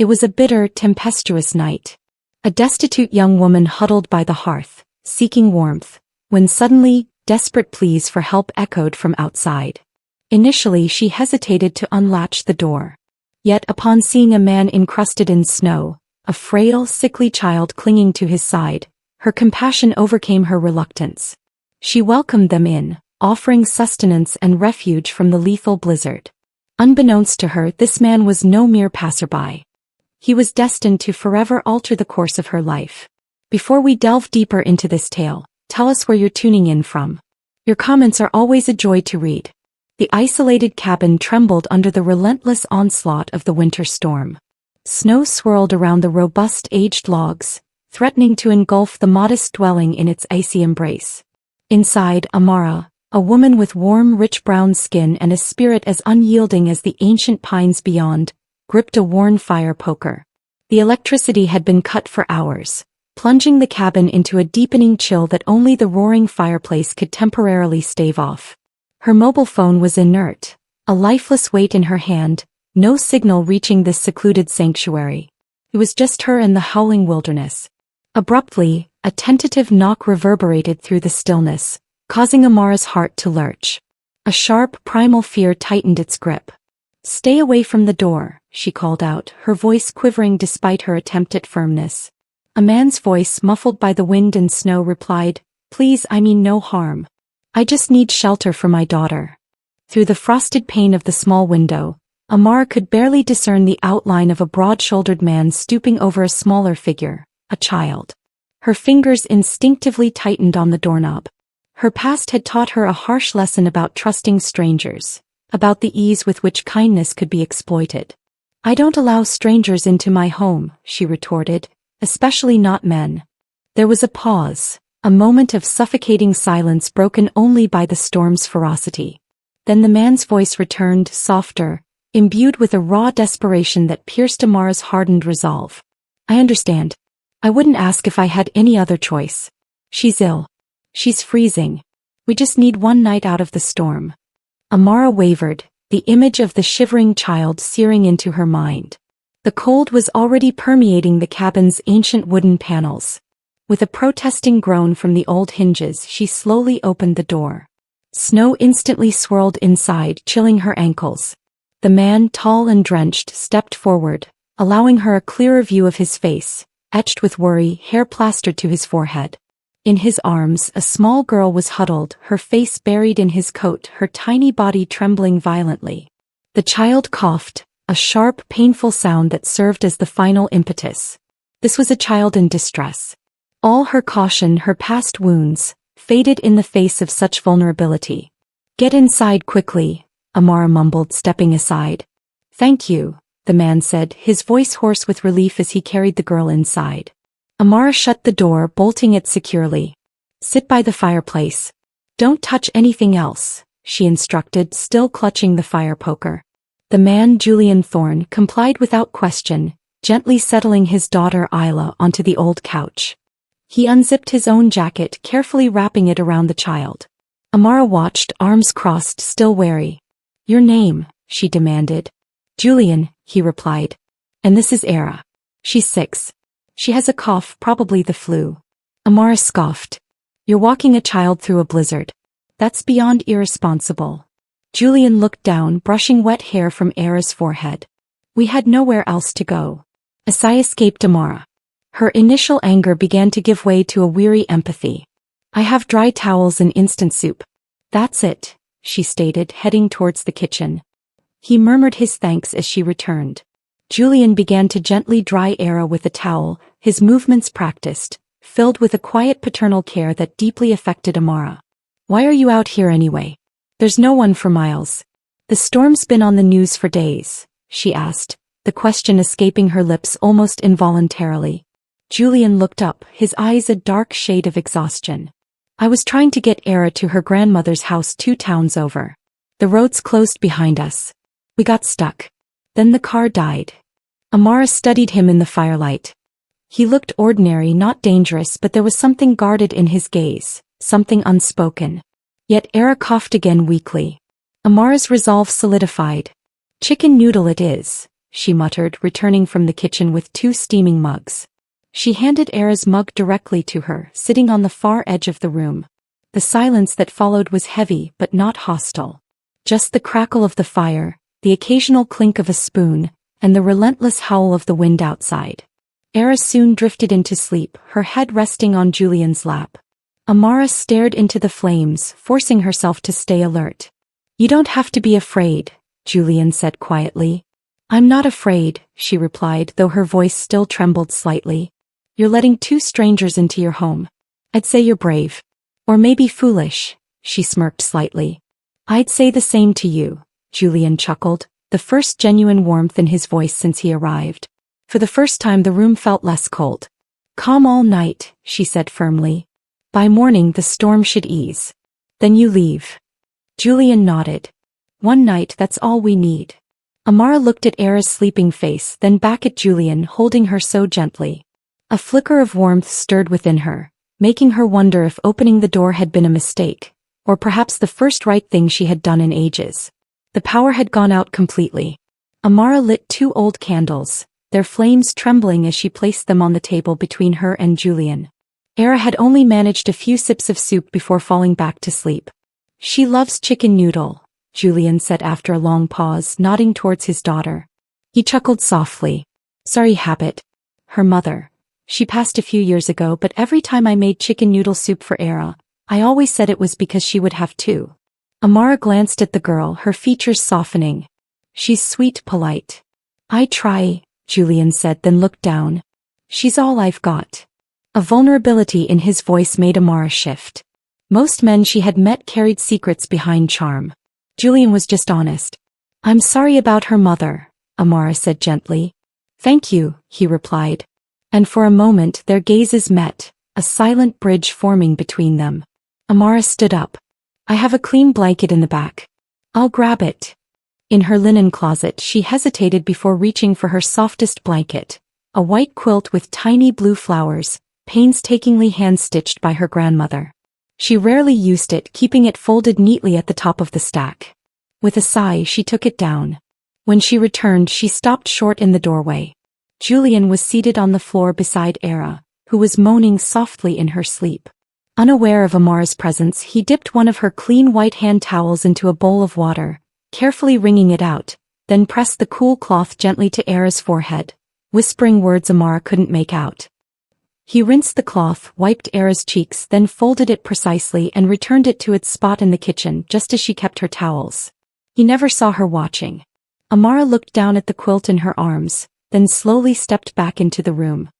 It was a bitter, tempestuous night. A destitute young woman huddled by the hearth, seeking warmth, when suddenly, desperate pleas for help echoed from outside. Initially she hesitated to unlatch the door. Yet upon seeing a man encrusted in snow, a frail, sickly child clinging to his side, her compassion overcame her reluctance. She welcomed them in, offering sustenance and refuge from the lethal blizzard. Unbeknownst to her, this man was no mere passerby. He was destined to forever alter the course of her life. Before we delve deeper into this tale, tell us where you're tuning in from. Your comments are always a joy to read. The isolated cabin trembled under the relentless onslaught of the winter storm. Snow swirled around the robust aged logs, threatening to engulf the modest dwelling in its icy embrace. Inside, Amara, a woman with warm, rich brown skin and a spirit as unyielding as the ancient pines beyond, gripped a worn fire poker. The electricity had been cut for hours, plunging the cabin into a deepening chill that only the roaring fireplace could temporarily stave off. Her mobile phone was inert, a lifeless weight in her hand, no signal reaching this secluded sanctuary. It was just her and the howling wilderness. Abruptly, a tentative knock reverberated through the stillness, causing Amara's heart to lurch. A sharp, primal fear tightened its grip. "Stay away from the door," she called out, her voice quivering despite her attempt at firmness. A man's voice, muffled by the wind and snow, replied, "Please, I mean no harm. I just need shelter for my daughter." Through the frosted pane of the small window, Amara could barely discern the outline of a broad-shouldered man stooping over a smaller figure, a child. Her fingers instinctively tightened on the doorknob. Her past had taught her a harsh lesson about trusting strangers, about the ease with which kindness could be exploited. "I don't allow strangers into my home," she retorted, "especially not men." There was a pause, a moment of suffocating silence broken only by the storm's ferocity. Then the man's voice returned, softer, imbued with a raw desperation that pierced Amara's hardened resolve. "I understand. I wouldn't ask if I had any other choice. She's ill. She's freezing. We just need one night out of the storm." Amara wavered, the image of the shivering child searing into her mind. The cold was already permeating the cabin's ancient wooden panels. With a protesting groan from the old hinges, she slowly opened the door. Snow instantly swirled inside, chilling her ankles. The man, tall and drenched, stepped forward, allowing her a clearer view of his face, etched with worry, hair plastered to his forehead. In his arms, a small girl was huddled, her face buried in his coat, her tiny body trembling violently. The child coughed, a sharp, painful sound that served as the final impetus. This was a child in distress. All her caution, her past wounds, faded in the face of such vulnerability. "Get inside quickly," Amara mumbled, stepping aside. "Thank you," the man said, his voice hoarse with relief as he carried the girl inside. Amara shut the door, bolting it securely. "Sit by the fireplace. Don't touch anything else," she instructed, still clutching the fire poker. The man, Julian Thorne, complied without question, gently settling his daughter Isla onto the old couch. He unzipped his own jacket, carefully wrapping it around the child. Amara watched, arms crossed, still wary. "Your name," she demanded. "Julian," he replied. "And this is Era. She's 6. She has a cough, probably the flu." Amara scoffed. "You're walking a child through a blizzard. That's beyond irresponsible." Julian looked down, brushing wet hair from Era's forehead. "We had nowhere else to go." A sigh escaped Amara. Her initial anger began to give way to a weary empathy. "I have dry towels and instant soup." "That's it," she stated, heading towards the kitchen. He murmured his thanks as she returned. Julian began to gently dry Era with a towel, his movements practiced, filled with a quiet paternal care that deeply affected Amara. "Why are you out here anyway? There's no one for miles." "The storm's been on the news for days," she asked, the question escaping her lips almost involuntarily. Julian looked up, his eyes a dark shade of exhaustion. "I was trying to get Era to her grandmother's house 2 towns over. The roads closed behind us. We got stuck. Then the car died." Amara studied him in the firelight. He looked ordinary, not dangerous, but there was something guarded in his gaze, something unspoken. Yet Era coughed again weakly. Amara's resolve solidified. "Chicken noodle it is," she muttered, returning from the kitchen with 2 steaming mugs. She handed Era's mug directly to her, sitting on the far edge of the room. The silence that followed was heavy but not hostile. Just the crackle of the fire, the occasional clink of a spoon, and the relentless howl of the wind outside. Era soon drifted into sleep, her head resting on Julian's lap. Amara stared into the flames, forcing herself to stay alert. "You don't have to be afraid," Julian said quietly. "I'm not afraid," she replied, though her voice still trembled slightly. "You're letting 2 strangers into your home. I'd say you're brave. Or maybe foolish," she smirked slightly. "I'd say the same to you," Julian chuckled, the first genuine warmth in his voice since he arrived. For the first time the room felt less cold. "Calm all night," she said firmly. "By morning the storm should ease. Then you leave." Julian nodded. "One night, that's all we need." Amara looked at Era's sleeping face, then back at Julian, holding her so gently. A flicker of warmth stirred within her, making her wonder if opening the door had been a mistake, or perhaps the first right thing she had done in ages. The power had gone out completely. Amara lit 2 old candles, their flames trembling as she placed them on the table between her and Julian. Era had only managed a few sips of soup before falling back to sleep. "She loves chicken noodle," Julian said after a long pause, nodding towards his daughter. He chuckled softly. "Sorry, habit. Her mother. She passed a few years ago, but every time I made chicken noodle soup for Era, I always said it was because she would have 2. Amara glanced at the girl, her features softening. "She's sweet, polite." "I try," Julian said, then looked down. "She's all I've got." A vulnerability in his voice made Amara shift. Most men she had met carried secrets behind charm. Julian was just honest. "I'm sorry about her mother," Amara said gently. "Thank you," he replied. And for a moment their gazes met, a silent bridge forming between them. Amara stood up. "I have a clean blanket in the back. I'll grab it." In her linen closet she hesitated before reaching for her softest blanket, a white quilt with tiny blue flowers, painstakingly hand-stitched by her grandmother. She rarely used it, keeping it folded neatly at the top of the stack. With a sigh she took it down. When she returned she stopped short in the doorway. Julian was seated on the floor beside Era, who was moaning softly in her sleep. Unaware of Amara's presence, he dipped one of her clean white hand towels into a bowl of water, carefully wringing it out, then pressed the cool cloth gently to Era's forehead, whispering words Amara couldn't make out. He rinsed the cloth, wiped Era's cheeks, then folded it precisely and returned it to its spot in the kitchen just as she kept her towels. He never saw her watching. Amara looked down at the quilt in her arms, then slowly stepped back into the room.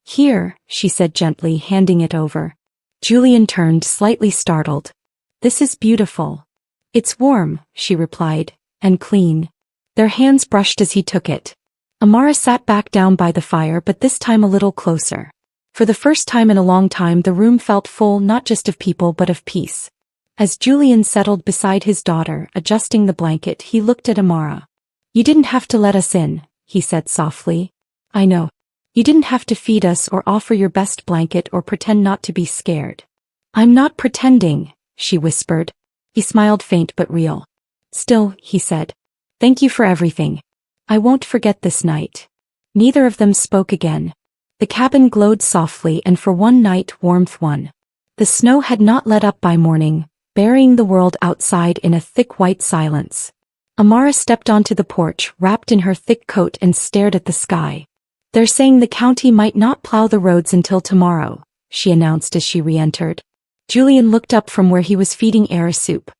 "Here," she said gently, handing it over. Julian turned, slightly startled. "This is beautiful." "It's warm," she replied, "and clean." Their hands brushed as he took it. Amara sat back down by the fire, but this time a little closer. For the first time in a long time the room felt full not just of people but of peace. As Julian settled beside his daughter, adjusting the blanket, he looked at Amara. "You didn't have to let us in," he said softly. "I know. You didn't have to feed us or offer your best blanket or pretend not to be scared." "I'm not pretending," she whispered. He smiled, faint but real. "Still," he said, "thank you for everything. I won't forget this night." Neither of them spoke again. The cabin glowed softly, and for one night warmth won. The snow had not let up by morning, burying the world outside in a thick white silence. Amara stepped onto the porch, wrapped in her thick coat, and stared at the sky. "They're saying the county might not plow the roads until tomorrow," she announced as she re-entered. Julian looked up from where he was feeding Era soup.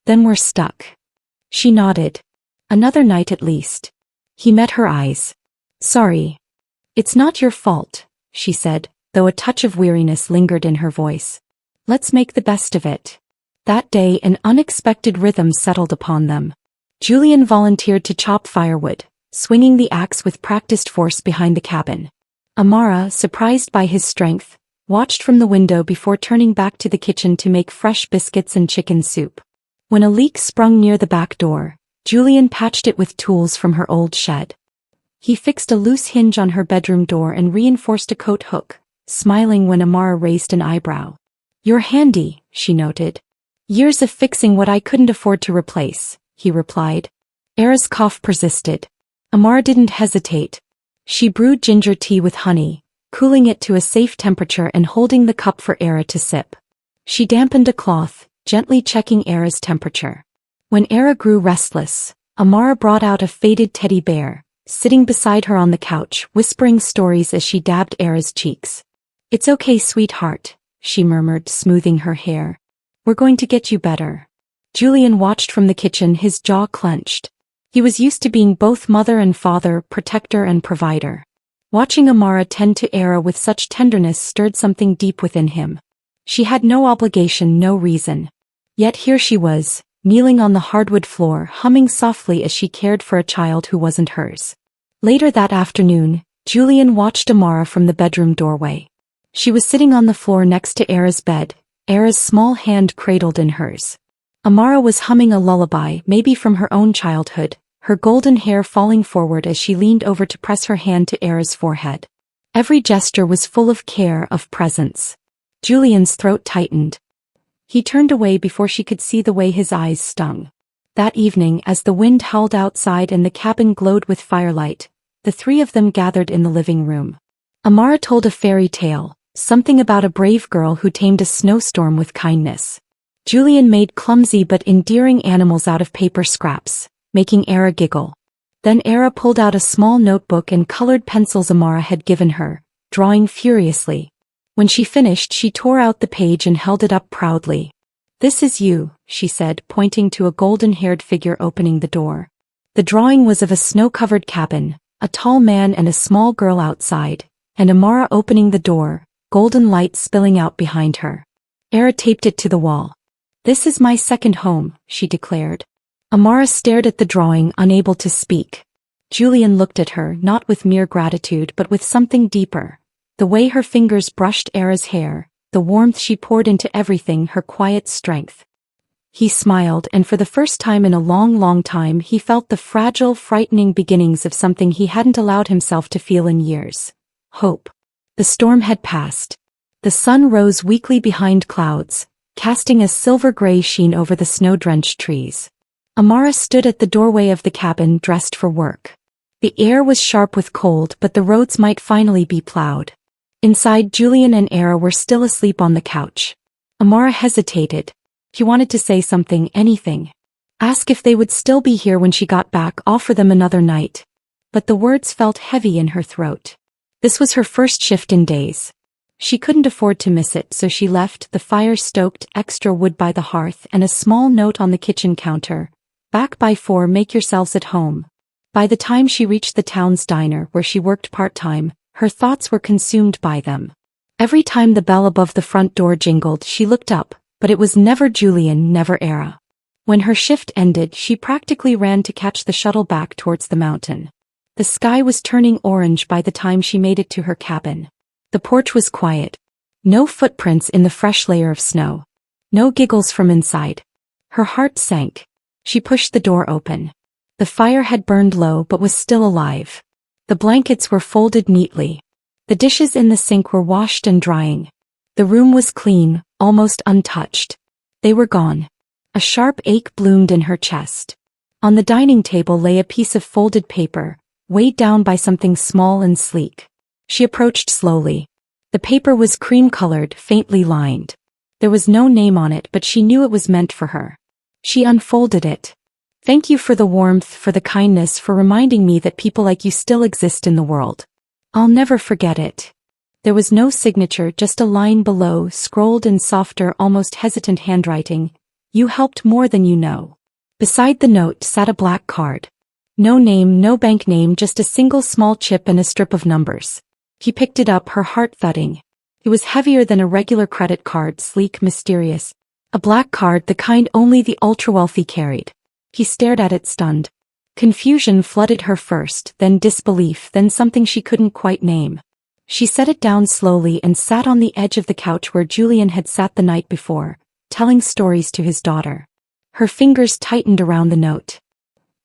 "Then we're stuck." She nodded. "Another night at least." He met her eyes. "Sorry." "It's not your fault," she said, though a touch of weariness lingered in her voice. "Let's make the best of it." That day an unexpected rhythm settled upon them. Julian volunteered to chop firewood, swinging the axe with practiced force behind the cabin. Amara, surprised by his strength, watched from the window before turning back to the kitchen to make fresh biscuits and chicken soup. When a leak sprung near the back door, Julian patched it with tools from her old shed. He fixed a loose hinge on her bedroom door and reinforced a coat hook, smiling when Amara raised an eyebrow. "You're handy," she noted. "Years of fixing what I couldn't afford to replace," he replied. Era's cough persisted. Amara didn't hesitate. She brewed ginger tea with honey, cooling it to a safe temperature and holding the cup for Era to sip. She dampened a cloth, gently checking Era's temperature. When Era grew restless, Amara brought out a faded teddy bear, sitting beside her on the couch, whispering stories as she dabbed Era's cheeks. "It's okay, sweetheart," she murmured, smoothing her hair. "We're going to get you better." Julian watched from the kitchen, his jaw clenched. He was used to being both mother and father, protector and provider. Watching Amara tend to Era with such tenderness stirred something deep within him. She had no obligation, no reason. Yet here she was, kneeling on the hardwood floor, humming softly as she cared for a child who wasn't hers. Later that afternoon, Julian watched Amara from the bedroom doorway. She was sitting on the floor next to Era's bed, Era's small hand cradled in hers. Amara was humming a lullaby, maybe from her own childhood, her golden hair falling forward as she leaned over to press her hand to Era's forehead. Every gesture was full of care, of presence. Julian's throat tightened. He turned away before she could see the way his eyes stung. That evening, as the wind howled outside and the cabin glowed with firelight, the three of them gathered in the living room. Amara told a fairy tale, something about a brave girl who tamed a snowstorm with kindness. Julian made clumsy but endearing animals out of paper scraps, making Era giggle. Then Era pulled out a small notebook and colored pencils Amara had given her, drawing furiously. When she finished, she tore out the page and held it up proudly. "This is you," she said, pointing to a golden-haired figure opening the door. The drawing was of a snow-covered cabin, a tall man and a small girl outside, and Amara opening the door, golden light spilling out behind her. Era taped it to the wall. "This is my second home," she declared. Amara stared at the drawing, unable to speak. Julian looked at her, not with mere gratitude but with something deeper. The way her fingers brushed Era's hair, the warmth she poured into everything, her quiet strength. He smiled, and for the first time in a long time he felt the fragile, frightening beginnings of something he hadn't allowed himself to feel in years. Hope. The storm had passed. The sun rose weakly behind clouds, casting a silver-gray sheen over the snow-drenched trees. Amara stood at the doorway of the cabin, dressed for work. The air was sharp with cold, but the roads might finally be plowed. Inside, Julian and Era were still asleep on the couch. Amara hesitated. He wanted to say something, anything. Ask if they would still be here when she got back, offer them another night. But the words felt heavy in her throat. This was her first shift in days. She couldn't afford to miss it, so she left the fire stoked, extra wood by the hearth and a small note on the kitchen counter. "Back by 4, make yourselves at home." By the time she reached the town's diner, where she worked part-time, her thoughts were consumed by them. Every time the bell above the front door jingled, she looked up, but it was never Julian, never Era. When her shift ended, she practically ran to catch the shuttle back towards the mountain. The sky was turning orange by the time she made it to her cabin. The porch was quiet. No footprints in the fresh layer of snow. No giggles from inside. Her heart sank. She pushed the door open. The fire had burned low but was still alive. The blankets were folded neatly. The dishes in the sink were washed and drying. The room was clean, almost untouched. They were gone. A sharp ache bloomed in her chest. On the dining table lay a piece of folded paper, weighed down by something small and sleek. She approached slowly. The paper was cream-colored, faintly lined. There was no name on it, but she knew it was meant for her. She unfolded it. "Thank you for the warmth, for the kindness, for reminding me that people like you still exist in the world. I'll never forget it." There was no signature, just a line below, scrolled in softer, almost hesitant handwriting. "You helped more than you know." Beside the note sat a black card. No name, no bank name, just a single small chip and a strip of numbers. He picked it up, her heart thudding. It was heavier than a regular credit card, sleek, mysterious. A black card, the kind only the ultra-wealthy carried. He stared at it, stunned. Confusion flooded her first, then disbelief, then something she couldn't quite name. She set it down slowly and sat on the edge of the couch where Julian had sat the night before, telling stories to his daughter. Her fingers tightened around the note.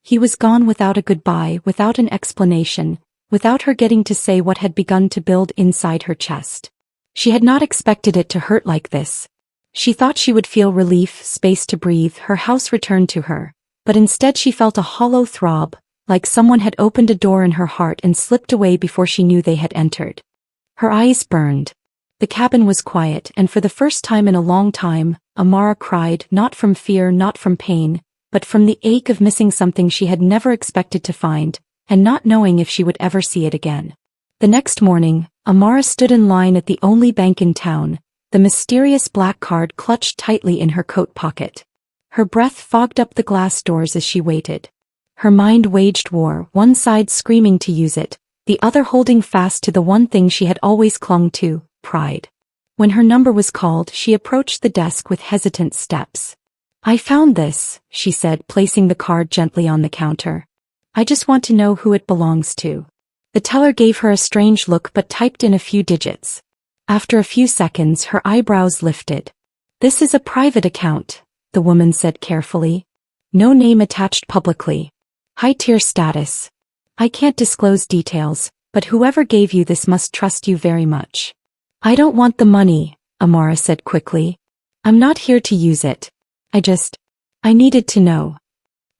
He was gone without a goodbye, without an explanation, without her getting to say what had begun to build inside her chest. She had not expected it to hurt like this. She thought she would feel relief, space to breathe, her house returned to her. But instead she felt a hollow throb, like someone had opened a door in her heart and slipped away before she knew they had entered. Her eyes burned. The cabin was quiet, and for the first time in a long time, Amara cried, not from fear, not from pain, but from the ache of missing something she had never expected to find, and not knowing if she would ever see it again. The next morning, Amara stood in line at the only bank in town, the mysterious black card clutched tightly in her coat pocket. Her breath fogged up the glass doors as she waited. Her mind waged war, one side screaming to use it, the other holding fast to the one thing she had always clung to, pride. When her number was called, she approached the desk with hesitant steps. "I found this," she said, placing the card gently on the counter. "I just want to know who it belongs to." The teller gave her a strange look but typed in a few digits. After a few seconds, her eyebrows lifted. "This is a private account," the woman said carefully. "No name attached publicly. High-tier status. I can't disclose details, but whoever gave you this must trust you very much." "I don't want the money," Amara said quickly. "I'm not here to use it. I needed to know."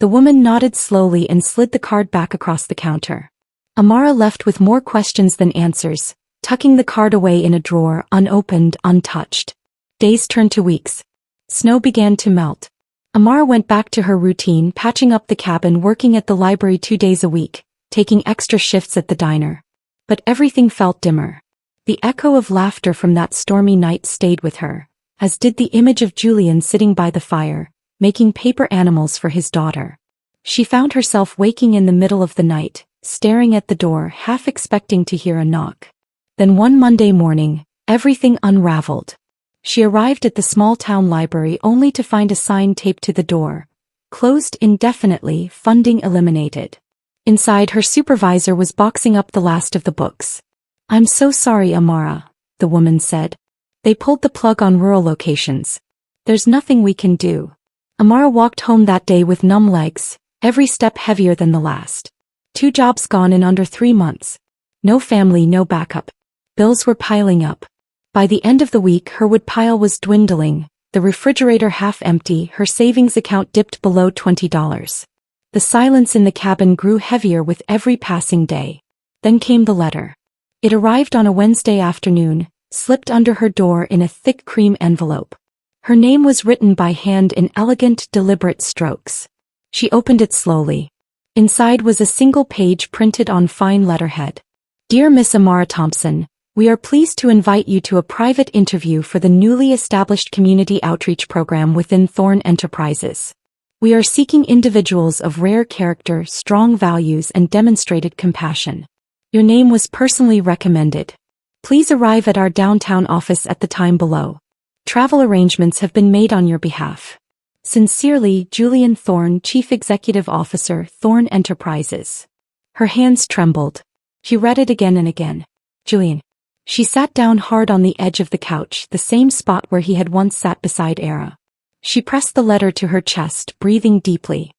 The woman nodded slowly and slid the card back across the counter. Amara left with more questions than answers, tucking the card away in a drawer, unopened, untouched. Days turned to weeks. Snow began to melt. Amara went back to her routine, patching up the cabin, working at the library 2 days a week, taking extra shifts at the diner. But everything felt dimmer. The echo of laughter from that stormy night stayed with her, as did the image of Julian sitting by the fire, making paper animals for his daughter. She found herself waking in the middle of the night, staring at the door, half expecting to hear a knock. Then one Monday morning, everything unraveled. She arrived at the small-town library only to find a sign taped to the door. "Closed indefinitely, funding eliminated." Inside, her supervisor was boxing up the last of the books. "I'm so sorry, Amara," the woman said. "They pulled the plug on rural locations. There's nothing we can do." Amara walked home that day with numb legs, every step heavier than the last. 2 jobs gone in under 3 months. No family, no backup. Bills were piling up. By the end of the week, her woodpile was dwindling, the refrigerator half empty, her savings account dipped below $20. The silence in the cabin grew heavier with every passing day. Then came the letter. It arrived on a Wednesday afternoon, slipped under her door in a thick cream envelope. Her name was written by hand in elegant, deliberate strokes. She opened it slowly. Inside was a single page printed on fine letterhead. "Dear Miss Amara Thompson, we are pleased to invite you to a private interview for the newly established community outreach program within Thorn Enterprises. We are seeking individuals of rare character, strong values, and demonstrated compassion. Your name was personally recommended. Please arrive at our downtown office at the time below. Travel arrangements have been made on your behalf. Sincerely, Julian Thorn, Chief Executive Officer, Thorn Enterprises." Her hands trembled. She read it again and again. "Julian." She sat down hard on the edge of the couch, the same spot where he had once sat beside Era. She pressed the letter to her chest, breathing deeply.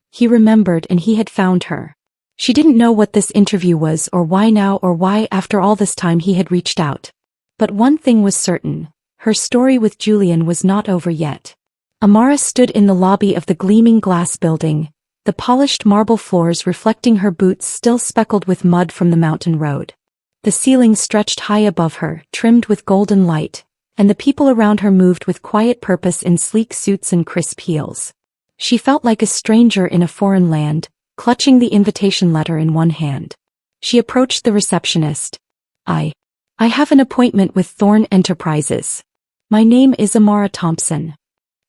He remembered, and he had found her. She didn't know what this interview was, or why now, or why after all this time he had reached out. But one thing was certain, her story with Julian was not over yet. Amara stood in the lobby of the gleaming glass building, the polished marble floors reflecting her boots still speckled with mud from the mountain road. The ceiling stretched high above her, trimmed with golden light, and the people around her moved with quiet purpose in sleek suits and crisp heels. She felt like a stranger in a foreign land, clutching the invitation letter in one hand. She approached the receptionist. I have an appointment with Thorn Enterprises. My name is Amara Thompson."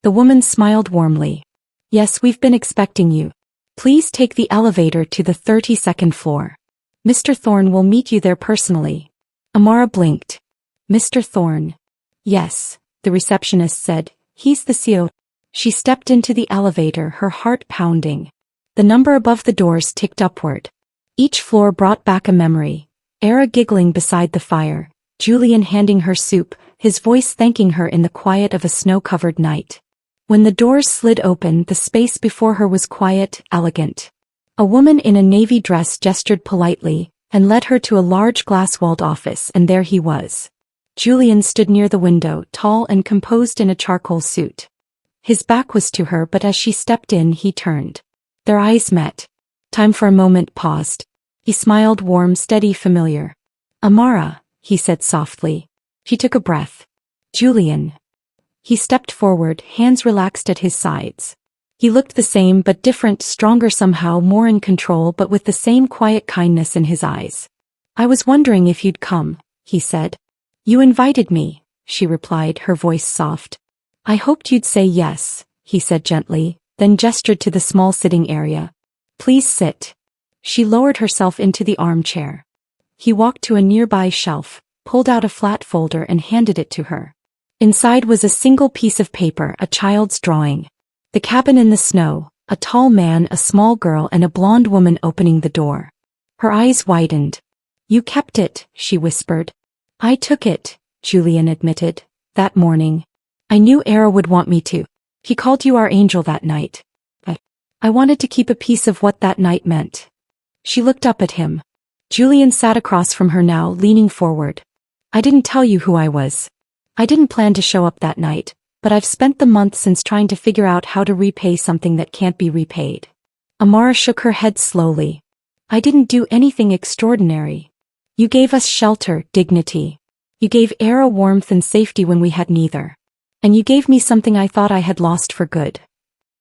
The woman smiled warmly. "Yes, we've been expecting you. Please take the elevator to the 32nd floor. Mr. Thorn will meet you there personally." Amara blinked. "Mr. Thorn?" "Yes," the receptionist said. "He's the CEO." She stepped into the elevator, her heart pounding. The number above the doors ticked upward. Each floor brought back a memory. Era giggling beside the fire, Julian handing her soup, his voice thanking her in the quiet of a snow-covered night. When the doors slid open, the space before her was quiet, elegant. A woman in a navy dress gestured politely, and led her to a large glass-walled office, and there he was. Julian stood near the window, tall and composed in a charcoal suit. His back was to her, but as she stepped in, he turned. Their eyes met. Time for a moment paused. He smiled, warm, steady, familiar. Amara, he said softly. She took a breath. Julian. He stepped forward, hands relaxed at his sides. He looked the same but different, stronger somehow, more in control, but with the same quiet kindness in his eyes. I was wondering if you'd come, he said. You invited me, she replied, her voice soft. I hoped you'd say yes, he said gently, then gestured to the small sitting area. Please sit. She lowered herself into the armchair. He walked to a nearby shelf, pulled out a flat folder and handed it to her. Inside was a single piece of paper, a child's drawing. The cabin in the snow, a tall man, a small girl, and a blonde woman opening the door. Her eyes widened. You kept it, she whispered. I took it, Julian admitted, that morning. I knew Era would want me to. He called you our angel that night. But I wanted to keep a piece of what that night meant. She looked up at him. Julian sat across from her now, leaning forward. I didn't tell you who I was. I didn't plan to show up that night, but I've spent the month since trying to figure out how to repay something that can't be repaid. Amara shook her head slowly. I didn't do anything extraordinary. You gave us shelter, dignity. You gave Era warmth and safety when we had neither. And you gave me something I thought I had lost for good.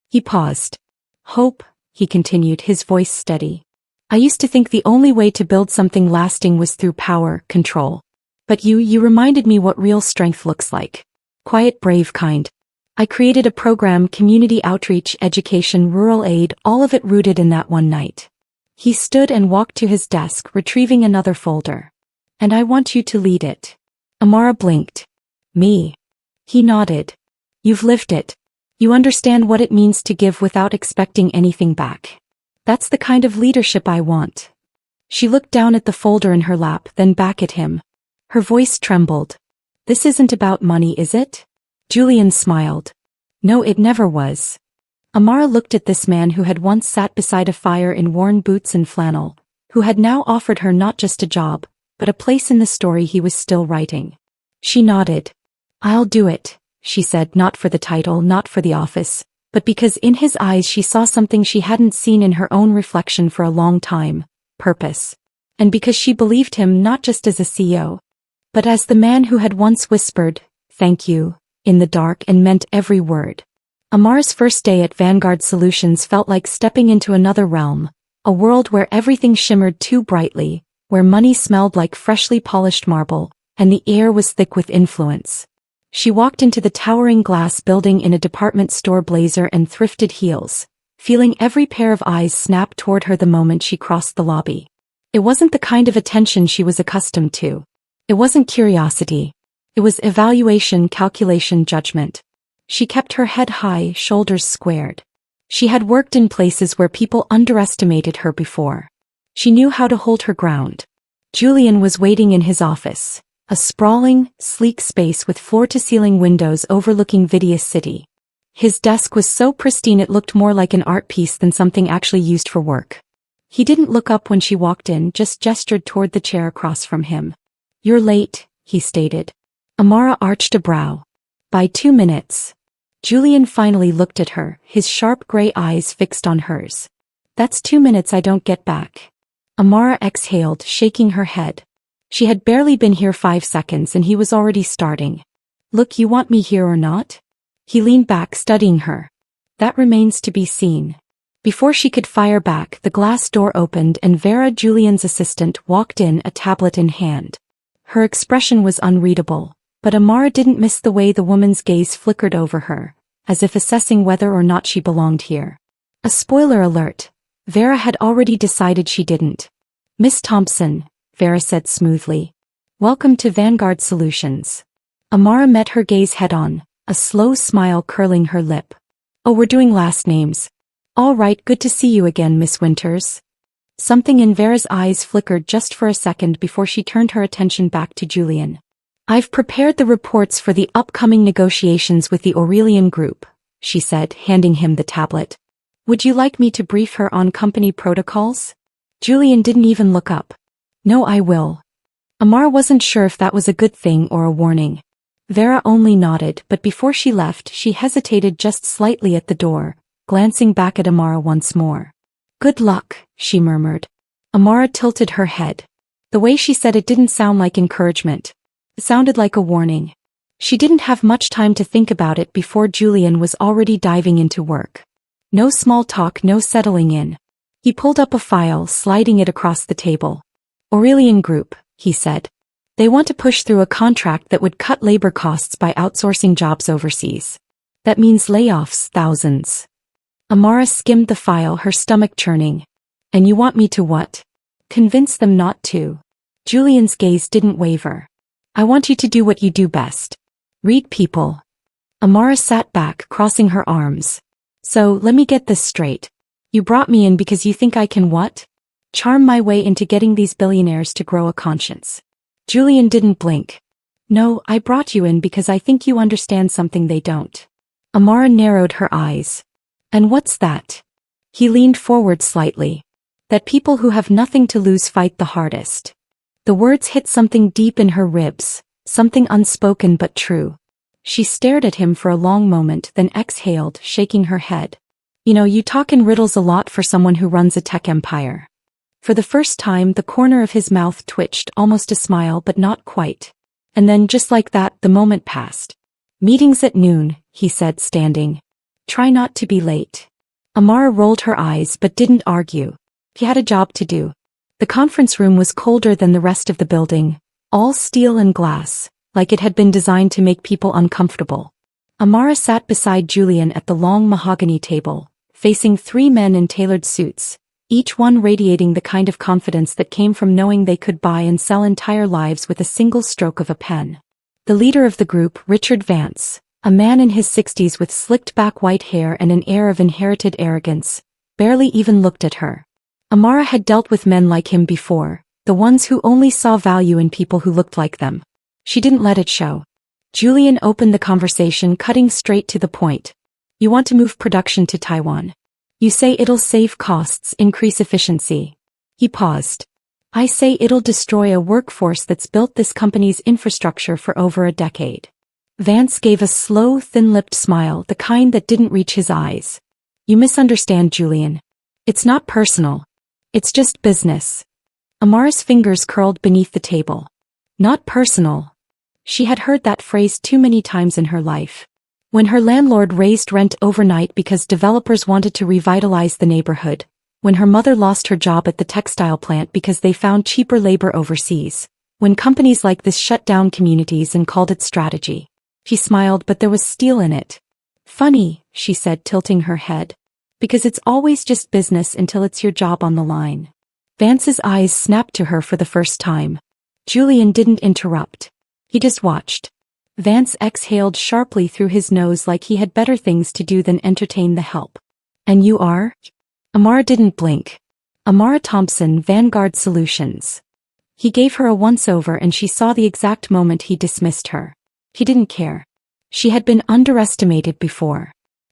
He paused. Hope, he continued, his voice steady. I used to think the only way to build something lasting was through power, control. But you reminded me what real strength looks like. Quiet, brave kind. I created a program, community outreach, education, rural aid, all of it rooted in that one night. He stood and walked to his desk, retrieving another folder. And I want you to lead it. Amara blinked. Me. He nodded. You've lived it. You understand what it means to give without expecting anything back. That's the kind of leadership I want. She looked down at the folder in her lap, then back at him. Her voice trembled. This isn't about money, is it? Julian smiled. No, it never was. Amara looked at this man who had once sat beside a fire in worn boots and flannel, who had now offered her not just a job, but a place in the story he was still writing. She nodded. I'll do it, she said, not for the title, not for the office, but because in his eyes she saw something she hadn't seen in her own reflection for a long time, purpose. And because she believed him not just as a CEO, but as the man who had once whispered, thank you, in the dark and meant every word. Amar's first day at Vanguard Solutions felt like stepping into another realm, a world where everything shimmered too brightly, where money smelled like freshly polished marble, and the air was thick with influence. She walked into the towering glass building in a department store blazer and thrifted heels, feeling every pair of eyes snap toward her the moment she crossed the lobby. It wasn't the kind of attention she was accustomed to. It wasn't curiosity. It was evaluation, calculation, judgment. She kept her head high, shoulders squared. She had worked in places where people underestimated her before. She knew how to hold her ground. Julian was waiting in his office, a sprawling, sleek space with floor-to-ceiling windows overlooking Vidia's city. His desk was so pristine it looked more like an art piece than something actually used for work. He didn't look up when she walked in, just gestured toward the chair across from him. You're late, he stated. Amara arched a brow. By 2 minutes. Julian finally looked at her, his sharp gray eyes fixed on hers. That's 2 minutes I don't get back. Amara exhaled, shaking her head. She had barely been here 5 seconds and he was already starting. Look, you want me here or not? He leaned back, studying her. That remains to be seen. Before she could fire back, the glass door opened and Vera, Julian's assistant, walked in, a tablet in hand. Her expression was unreadable, but Amara didn't miss the way the woman's gaze flickered over her, as if assessing whether or not she belonged here. A spoiler alert. Vera had already decided she didn't. Miss Thompson, Vera said smoothly. Welcome to Vanguard Solutions. Amara met her gaze head-on, a slow smile curling her lip. Oh, we're doing last names. All right, good to see you again, Miss Winters. Something in Vera's eyes flickered just for a second before she turned her attention back to Julian. I've prepared the reports for the upcoming negotiations with the Aurelian Group, she said, handing him the tablet. Would you like me to brief her on company protocols? Julian didn't even look up. No, I will. Amara wasn't sure if that was a good thing or a warning. Vera only nodded, but before she left, she hesitated just slightly at the door, glancing back at Amara once more. Good luck, she murmured. Amara tilted her head. The way she said it didn't sound like encouragement. It sounded like a warning. She didn't have much time to think about it before Julian was already diving into work. No small talk, no settling in. He pulled up a file, sliding it across the table. Aurelian Group, he said. They want to push through a contract that would cut labor costs by outsourcing jobs overseas. That means layoffs, thousands. Amara skimmed the file, her stomach churning. And you want me to what? Convince them not to. Julian's gaze didn't waver. I want you to do what you do best. Read people. Amara sat back, crossing her arms. So, let me get this straight. You brought me in because you think I can what? Charm my way into getting these billionaires to grow a conscience. Julian didn't blink. No, I brought you in because I think you understand something they don't. Amara narrowed her eyes. And what's that? He leaned forward slightly. That people who have nothing to lose fight the hardest. The words hit something deep in her ribs, something unspoken but true. She stared at him for a long moment, then exhaled, shaking her head. You know, you talk in riddles a lot for someone who runs a tech empire. For the first time, the corner of his mouth twitched, almost a smile but not quite. And then, just like that, the moment passed. Meetings at noon, he said, standing. Try not to be late. Amara rolled her eyes but didn't argue. He had a job to do. The conference room was colder than the rest of the building, all steel and glass, like it had been designed to make people uncomfortable. Amara sat beside Julian at the long mahogany table, facing 3 men in tailored suits, each one radiating the kind of confidence that came from knowing they could buy and sell entire lives with a single stroke of a pen. The leader of the group, Richard Vance, a man in his 60s with slicked-back white hair and an air of inherited arrogance, barely even looked at her. Amara had dealt with men like him before, the ones who only saw value in people who looked like them. She didn't let it show. Julian opened the conversation, cutting straight to the point. You want to move production to Taiwan. You say it'll save costs, increase efficiency. He paused. I say it'll destroy a workforce that's built this company's infrastructure for over a decade. Vance gave a slow, thin-lipped smile, the kind that didn't reach his eyes. You misunderstand, Julian. It's not personal. It's just business. Amara's fingers curled beneath the table. Not personal. She had heard that phrase too many times in her life. When her landlord raised rent overnight because developers wanted to revitalize the neighborhood. When her mother lost her job at the textile plant because they found cheaper labor overseas. When companies like this shut down communities and called it strategy. She smiled, but there was steel in it. Funny, she said, tilting her head. Because it's always just business until it's your job on the line. Vance's eyes snapped to her for the first time. Julian didn't interrupt. He just watched. Vance exhaled sharply through his nose like he had better things to do than entertain the help. And you are? Amara didn't blink. Amara Thompson, Vanguard Solutions. He gave her a once-over and she saw the exact moment he dismissed her. He didn't care. She had been underestimated before.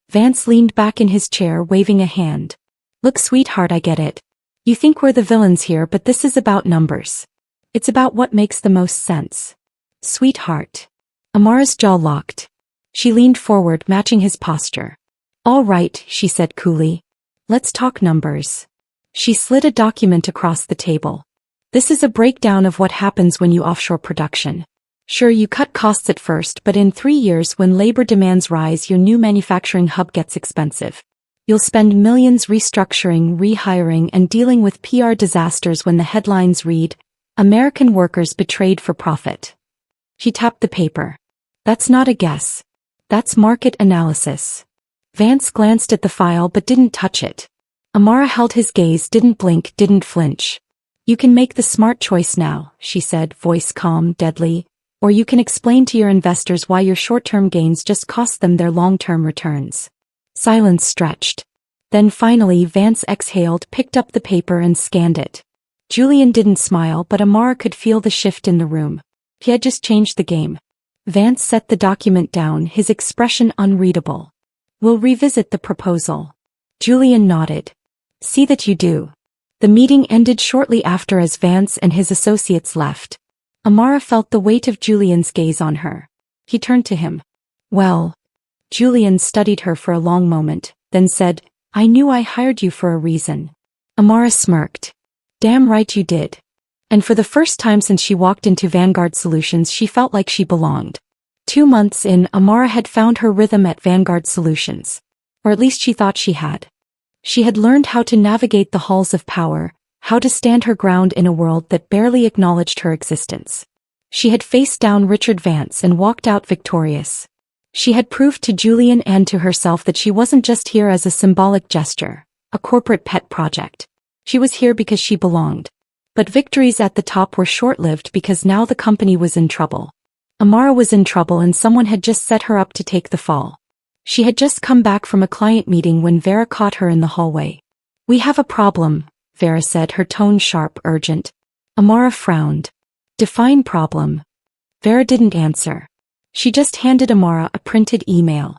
Vance leaned back in his chair, waving a hand. Look, sweetheart, I get it. You think we're the villains here, but this is about numbers. It's about what makes the most sense. Sweetheart. Amara's jaw locked. She leaned forward, matching his posture. All right, she said coolly. Let's talk numbers. She slid a document across the table. This is a breakdown of what happens when you offshore production. Sure, you cut costs at first, but in 3 years when labor demands rise, your new manufacturing hub gets expensive. You'll spend millions restructuring, rehiring, and dealing with PR disasters when the headlines read, American workers betrayed for profit. She tapped the paper. That's not a guess. That's market analysis. Vance glanced at the file but didn't touch it. Amara held his gaze, didn't blink, didn't flinch. You can make the smart choice now, she said, voice calm, deadly. Or you can explain to your investors why your short-term gains just cost them their long-term returns. Silence stretched. Then finally Vance exhaled, picked up the paper and scanned it. Julian didn't smile, but Amara could feel the shift in the room. He had just changed the game. Vance set the document down, his expression unreadable. We'll revisit the proposal. Julian nodded. See that you do. The meeting ended shortly after as Vance and his associates left. Amara felt the weight of Julian's gaze on her. He turned to him. Well. Julian studied her for a long moment, then said, I knew I hired you for a reason. Amara smirked. Damn right you did. And for the first time since she walked into Vanguard Solutions, she felt like she belonged. 2 months in, Amara had found her rhythm at Vanguard Solutions. Or at least she thought she had. She had learned how to navigate the halls of power, how to stand her ground in a world that barely acknowledged her existence. She had faced down Richard Vance and walked out victorious. She had proved to Julian and to herself that she wasn't just here as a symbolic gesture, a corporate pet project. She was here because she belonged. But victories at the top were short-lived because now the company was in trouble. Amara was in trouble and someone had just set her up to take the fall. She had just come back from a client meeting when Vera caught her in the hallway. "We have a problem," Vera said, her tone sharp, urgent. Amara frowned. "Define problem." Vera didn't answer. She just handed Amara a printed email.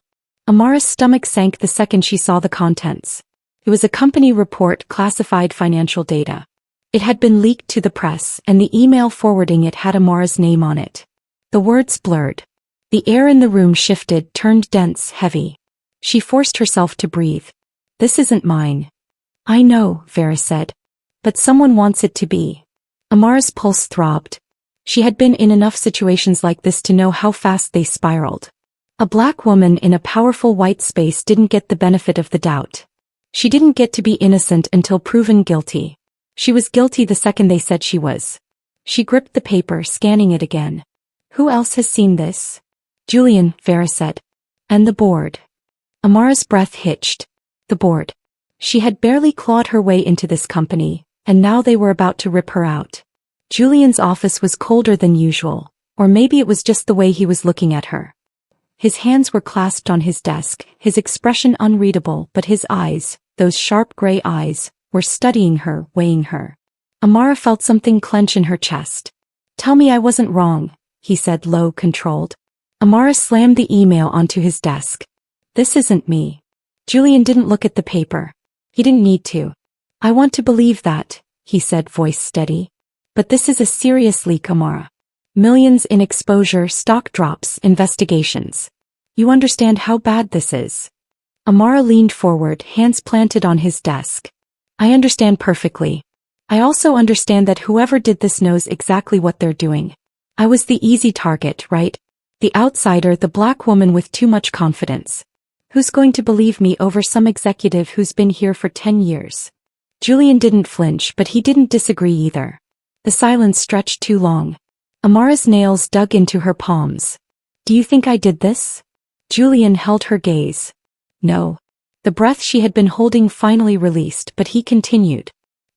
Amara's stomach sank the second she saw the contents. It was a company report, classified financial data. It had been leaked to the press, and the email forwarding it had Amara's name on it. The words blurred. The air in the room shifted, turned dense, heavy. She forced herself to breathe. "This isn't mine." "I know," Vera said. "But someone wants it to be." Amara's pulse throbbed. She had been in enough situations like this to know how fast they spiraled. A black woman in a powerful white space didn't get the benefit of the doubt. She didn't get to be innocent until proven guilty. She was guilty the second they said she was. She gripped the paper, scanning it again. "Who else has seen this?" "Julian," Vera said. "And the board." Amara's breath hitched. The board. She had barely clawed her way into this company, and now they were about to rip her out. Julian's office was colder than usual, or maybe it was just the way he was looking at her. His hands were clasped on his desk, his expression unreadable, but his eyes, those sharp gray eyes, were studying her, weighing her. Amara felt something clench in her chest. "Tell me I wasn't wrong," he said, low, controlled. Amara slammed the email onto his desk. "This isn't me." Julian didn't look at the paper. He didn't need to. "I want to believe that," he said, voice steady. "But this is a serious leak, Amara. Millions in exposure, stock drops, investigations. You understand how bad this is?" Amara leaned forward, hands planted on his desk. "I understand perfectly. I also understand that whoever did this knows exactly what they're doing. I was the easy target, right? The outsider, the black woman with too much confidence. Who's going to believe me over some executive who's been here for 10 years? Julian didn't flinch, but he didn't disagree either. The silence stretched too long. Amara's nails dug into her palms. "Do you think I did this?" Julian held her gaze. "No." The breath she had been holding finally released, but he continued.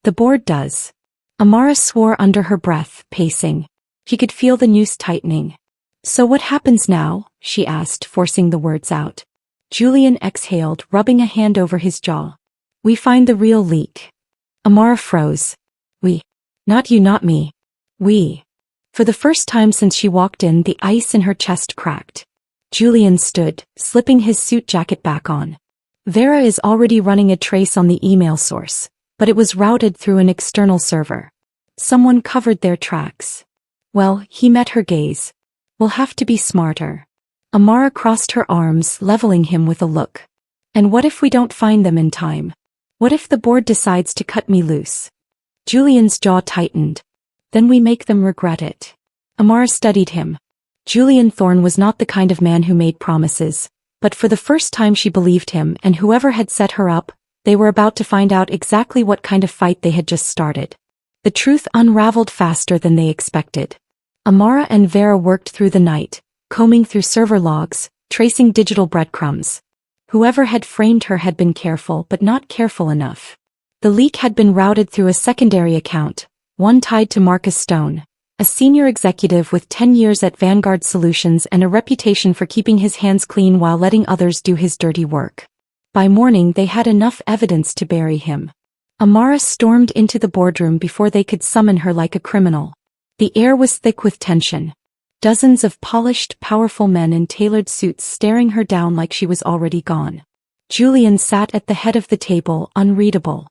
"The board does." Amara swore under her breath, pacing. She could feel the noose tightening. "So what happens now?" she asked, forcing the words out. Julian exhaled, rubbing a hand over his jaw. "We find the real leak." Amara froze. "We." "Not you, not me. We." For the first time since she walked in, the ice in her chest cracked. Julian stood, slipping his suit jacket back on. "Vera is already running a trace on the email source, but it was routed through an external server. Someone covered their tracks." "Well," he met her gaze. "We'll have to be smarter." Amara crossed her arms, leveling him with a look. "And what if we don't find them in time? What if the board decides to cut me loose?" Julian's jaw tightened. "Then we make them regret it." Amara studied him. Julian Thorne was not the kind of man who made promises, but for the first time she believed him, and whoever had set her up, they were about to find out exactly what kind of fight they had just started. The truth unraveled faster than they expected. Amara and Vera worked through the night, combing through server logs, tracing digital breadcrumbs. Whoever had framed her had been careful, but not careful enough. The leak had been routed through a secondary account, one tied to Marcus Stone, a senior executive with 10 years at Vanguard Solutions and a reputation for keeping his hands clean while letting others do his dirty work. By morning they had enough evidence to bury him. Amara stormed into the boardroom before they could summon her like a criminal. The air was thick with tension. Dozens of polished, powerful men in tailored suits staring her down like she was already gone. Julian sat at the head of the table, unreadable.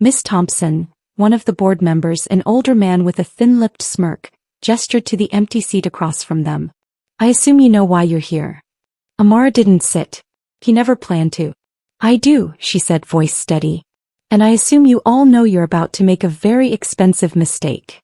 Miss Thompson, one of the board members, an older man with a thin-lipped smirk, gestured to the empty seat across from them. "I assume you know why you're here." Amara didn't sit. He never planned to. "I do," she said, voice steady. And I assume you all know you're about to make a very expensive mistake.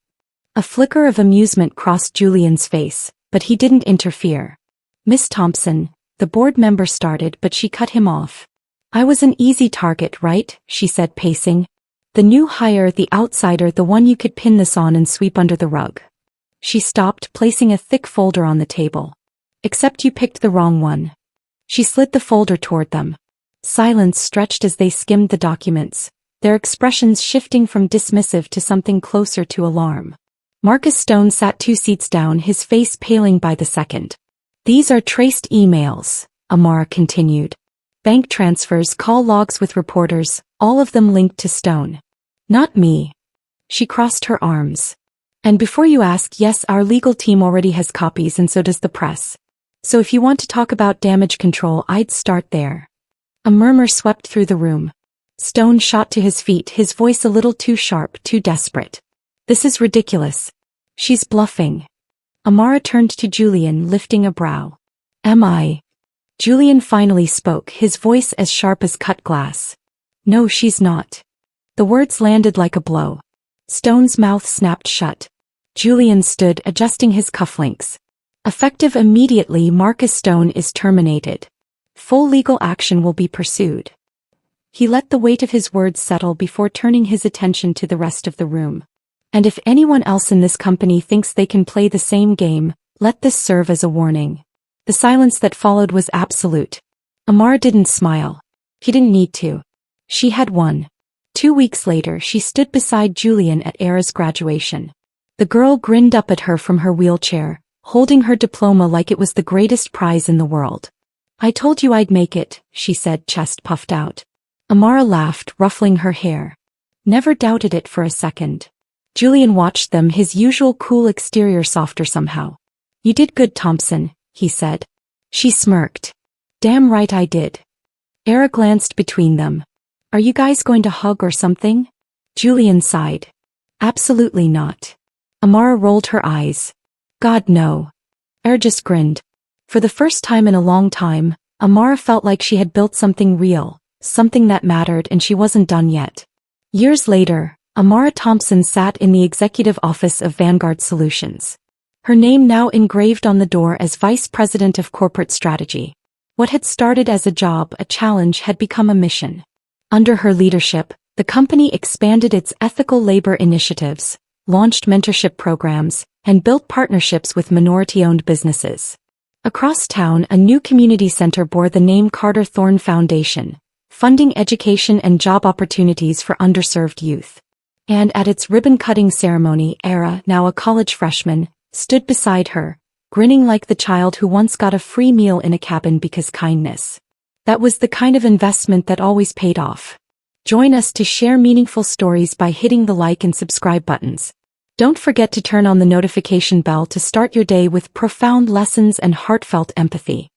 A flicker of amusement crossed Julian's face, but he didn't interfere. Miss Thompson, the board member started, but she cut him off. I was an easy target, right? She said, pacing. The new hire, the outsider, the one you could pin this on and sweep under the rug. She stopped, placing a thick folder on the table. Except you picked the wrong one. She slid the folder toward them. Silence stretched as they skimmed the documents, their expressions shifting from dismissive to something closer to alarm. Marcus Stone sat 2 seats down, his face paling by the second. These are traced emails, Amara continued. Bank transfers, call logs with reporters, all of them linked to Stone. Not me. She crossed her arms. And before you ask, yes, our legal team already has copies and so does the press. So if you want to talk about damage control, I'd start there. A murmur swept through the room. Stone shot to his feet, his voice a little too sharp, too desperate. This is ridiculous. She's bluffing. Amara turned to Julian, lifting a brow. Am I? Julian finally spoke, his voice as sharp as cut glass. No, she's not. The words landed like a blow. Stone's mouth snapped shut. Julian stood, adjusting his cufflinks. Effective immediately, Marcus Stone is terminated. Full legal action will be pursued. He let the weight of his words settle before turning his attention to the rest of the room. And if anyone else in this company thinks they can play the same game, let this serve as a warning. The silence that followed was absolute. Amara didn't smile. He didn't need to. She had won. 2 weeks later, she stood beside Julian at Era's graduation. The girl grinned up at her from her wheelchair, holding her diploma like it was the greatest prize in the world. I told you I'd make it, she said, chest puffed out. Amara laughed, ruffling her hair. Never doubted it for a second. Julian watched them, his usual cool exterior softer somehow. You did good, Thompson, he said. She smirked. Damn right I did. Era glanced between them. Are you guys going to hug or something? Julian sighed. Absolutely not. Amara rolled her eyes. God, no. Era just grinned. For the first time in a long time, Amara felt like she had built something real, something that mattered, and she wasn't done yet. Years later, Amara Thompson sat in the executive office of Vanguard Solutions. Her name now engraved on the door as Vice President of Corporate Strategy. What had started as a job, a challenge, had become a mission. Under her leadership, the company expanded its ethical labor initiatives, launched mentorship programs, and built partnerships with minority-owned businesses. Across town, a new community center bore the name Carter Thorne Foundation, funding education and job opportunities for underserved youth. And at its ribbon-cutting ceremony, Era, now a college freshman, stood beside her, grinning like the child who once got a free meal in a cabin because kindness. That was the kind of investment that always paid off. Join us to share meaningful stories by hitting the like and subscribe buttons. Don't forget to turn on the notification bell to start your day with profound lessons and heartfelt empathy.